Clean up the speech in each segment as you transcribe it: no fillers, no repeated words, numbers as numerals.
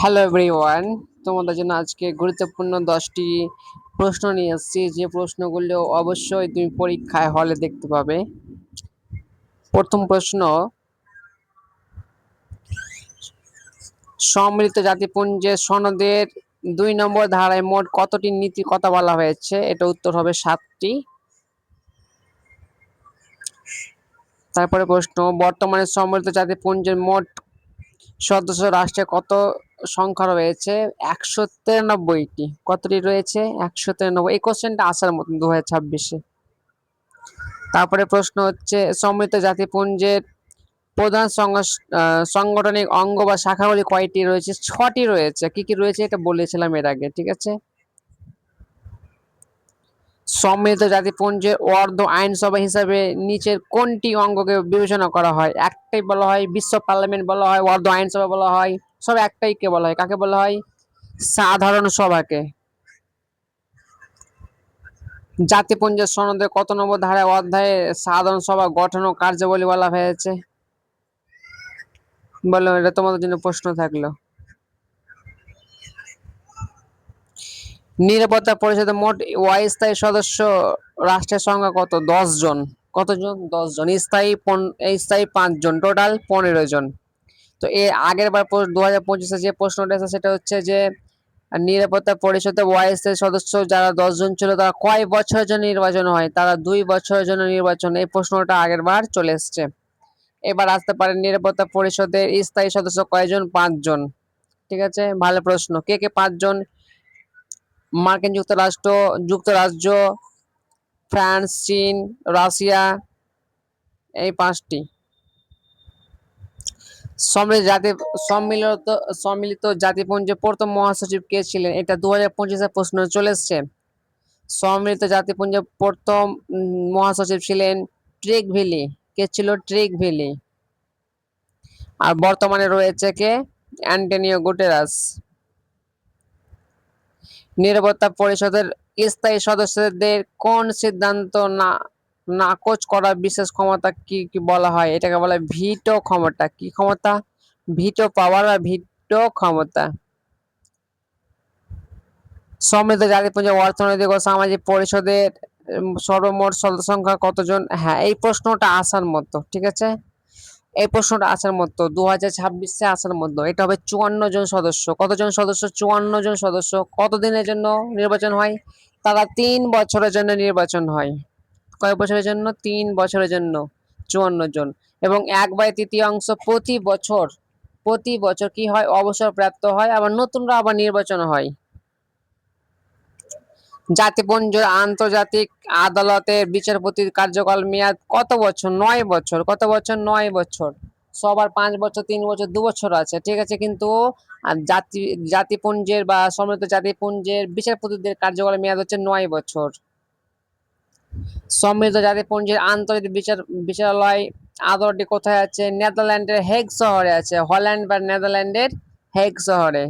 Hello everyone, তোমাদের জন্য আজকে গুরুত্বপূর্ণ 10টি প্রশ্ন নিয়ে এসেছি, যে প্রশ্নগুলো অবশ্যই তুমি পরীক্ষায় হলে দেখতে পাবে। প্রথম প্রশ্ন, সম্মিলিত জাতিপুঞ্জের সনদের 2 নম্বর ধারায় মোট কতটি নীতির কথা বলা হয়েছে? এটা উত্তর হবে 7টি। তারপরে প্রশ্ন, বর্তমানে সম্মিলিত জাতিপুঞ্জের মোট সদস্য রাষ্ট্রে কত সংখ্যা রয়েছে? 193টি। কতটি রয়েছে? 193। এই কোশ্চেনটা আসার মতন 2026-এ। তারপরে প্রশ্ন হচ্ছে, সম্মিলিত জাতিপুঞ্জের প্রধান সাংগঠনিক অঙ্গ বা শাখাগুলি কয়টি রয়েছে? 6টি রয়েছে। কি কি রয়েছে এটা বলেছিলাম এর আগে, ঠিক আছে। সম্মিলিত জাতিপুঞ্জের অর্ধ আইনসভা হিসাবে নিচের কোনটি অঙ্গকে বিবেচনা করা হয়? একটাই বলা হয় বিশ্ব পার্লামেন্ট বলা হয়, অর্ধ আইনসভা বলা হয়, সব একটাই কে বলা হয়? কাকে বলা হয়? সাধারণ সভাকে। জাতিপুঞ্জের সনদের কত নম্বর ধারায় অধ্যায়ে সাধারণ সভা গঠন ও কার্যাবলী বলা হয়েছে? বলো, এটা তোমাদের জন্য প্রশ্ন থাকলো। নিরাপত্তা পরিষদের মোট অস্থায়ী সদস্য রাষ্ট্রের সংখ্যা কত? 10 জন। কতজন? 10 জন। স্থায়ী 5 জন, টোটাল 15 জন। তো এর আগের বার 2025-এ যে প্রশ্নটা এসেছে সেটা হচ্ছে যে নিরাপত্তা পরিষদে অস্থায়ী সদস্য যারা 10 জন ছিল তারা কয় বছরের জন্য নির্বাচন হয়? তারা 2 বছরের জন্য নির্বাচন। এই প্রশ্নটা আগের বার চলে এসছে। এবার আসতে পারে, নিরাপত্তা পরিষদের স্থায়ী সদস্য কয়জন? 5 জন। ঠিক আছে, ভালো প্রশ্ন। কে কে 5 জন? মার্কিন যুক্তরাজ্য, ফ্রান্স, চীন, রাশিয়া, এই 5টি। সম্মিলিত জাতিপুঞ্জের প্রথম মহাসচিব কে ছিলেন? এটা 2025-এর প্রশ্ন চলে এসছে। সম্মিলিত জাতিপুঞ্জের প্রথম মহাসচিব ছিলেন ট্রিকভিলি। কে ছিল? ট্রিকভিলি। আর বর্তমানে রয়েছে কে? অ্যান্টোনিও গুটেরাস। নিরাপত্তা পরিষদের স্থায়ী সদস্যদের কোন সিদ্ধান্ত নাকচ করার বিশেষ ক্ষমতা কি কি বলা হয়? এটাকে বলা হয় ভিটো ক্ষমতা। কি ক্ষমতা? ভিটো পাওয়ার বা ভিটো ক্ষমতা। সম্মিলিত জাতিপুঞ্জ অর্থনৈতিক ও সামাজিক পরিষদের সর্বমোট সদস্য সংখ্যা কতজন? হ্যাঁ, এই প্রশ্নটা আসার মতো, ঠিক আছে। এই প্রশ্নটা আসার মতো 2026-এ আসার মতো। এটা হবে 54 জন সদস্য। কতজন সদস্য? 54 জন সদস্য। কতদিনের জন্য নির্বাচন হয়? তারা 3 বছরের জন্য নির্বাচন হয়। কয় বছরের জন্য? 3 বছরের জন্য 54 জন। এবং 1/3 প্রতি বছর কি হয়? অবসরপ্রাপ্ত হয়, আবার নতুনরা আবার নির্বাচন হয়। জাতিপুঞ্জ আন্তর্জাতিক আদালতের বিচারপতির কার্যকাল মেয়াদ কত বছর? 9 বছর। কত বছর? 9 বছর। সবার 5 বছর, 3 বছর, 2 বছর আছে, ঠিক আছে। কিন্তু জাতিপুঞ্জের বা সম্মিলিত জাতিপুঞ্জের বিচারপতিদের কার্যকাল মেয়াদ হচ্ছে 9 বছর। সম্মিলিত জাতিপুঞ্জের আন্তর্জাতিক বিচারালয় আদালতটি কোথায় আছে? নেদারল্যান্ডের হেগ শহরে আছে। হল্যান্ড বা নেদারল্যান্ডের হেগ শহরে।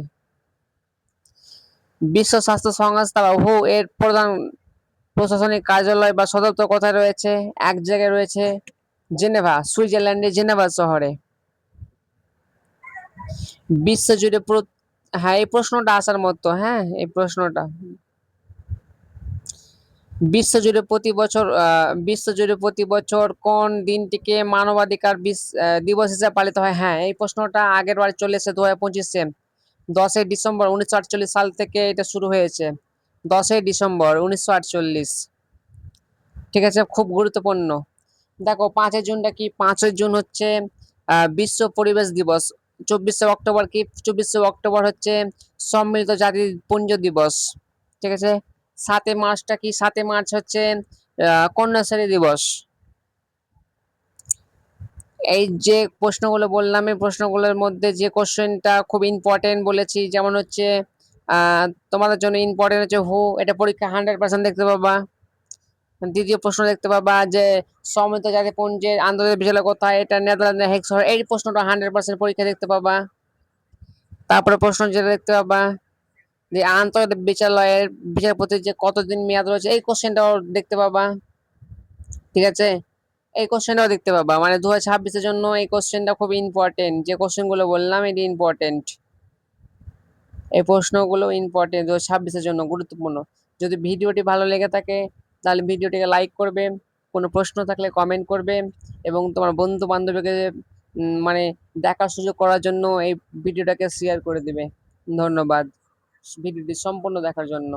বিশ্ব স্বাস্থ্য সংস্থা বা WHO এর প্রধান প্রশাসনিক কার্যালয় বা সদর দপ্তর কোথায় রয়েছে? এক জায়গায় রয়েছে, জেনেভা, সুইজারল্যান্ডের জেনেভা শহরে। বিশ্বজুড়ে হ্যাঁ, এই প্রশ্নটা আসার মতো। হ্যাঁ, এই প্রশ্নটা বিশ্বজুড়ে প্রতি বছর কোন দিনটিকে মানবাধিকার দিবস হিসেবে পালিত হয়? হ্যাঁ, এই প্রশ্নটা আগের বার চলে এসেছে 2025-এ। 10ই ডিসেম্বর 1948 সাল থেকে এটা শুরু হয়েছে। 10ই ডিসেম্বর 1948। ঠিক আছে, খুব গুরুত্বপূর্ণ। দেখো, 5 জুনটা কি? 5 জুন হচ্ছে বিশ্ব পরিবেশ দিবস। 24শে অক্টোবর কি? 24শে অক্টোবর হচ্ছে সম্মিলিত জাতিপুঞ্জ দিবস। ঠিক আছে। 7 মার্চটা কি? 7 মার্চ হচ্ছে কন্যাশ্রী দিবস। এই যে প্রশ্নগুলো বললাম, এই প্রশ্নগুলোর মধ্যে যে কোশ্চেনটা খুব ইম্পর্টেন্ট বলেছি, যেমন হচ্ছে তোমাদের জন্য ইম্পর্টেন্ট হচ্ছে হু, এটা পরীক্ষা 100% দেখতে পাবা। দ্বিতীয় প্রশ্ন দেখতে পাবা যে সম্মিলিত জাতিপুঞ্জের আন্তর্জাতিক বিশ্ববিদ্যালয় কোথায়? এটা নেদারল্যান্ডের হেগ শহর। এই প্রশ্নটা 100% পরীক্ষা দেখতে পাবা। তারপরে প্রশ্ন যেটা দেখতে পাবা যে আন্তর্জাতিক বিচারালয়ের বিচারপতির যে কতদিন মেয়াদ রয়েছে, এই কোশ্চেনটাও দেখতে পাবা। ঠিক আছে, এই কোশ্চেনটাও দেখতে পাবা। মানে 2026-এর জন্য এই কোশ্চেনটা খুব ইম্পর্টেন্ট। যে কোশ্চেনগুলো বললাম এটি ইম্পর্টেন্ট। এই প্রশ্নগুলো ইম্পর্টেন্ট 2026-এর জন্য গুরুত্বপূর্ণ। যদি ভিডিওটি ভালো লেগে থাকে তাহলে ভিডিওটিকে লাইক করবে, কোনো প্রশ্ন থাকলে কমেন্ট করবে এবং তোমার বন্ধু-বান্ধবীকে মানে দেখার সুযোগ করার জন্য এই ভিডিওটাকে শেয়ার করে দিবে। ধন্যবাদ ভিডিওটি সম্পূর্ণ দেখার জন্য।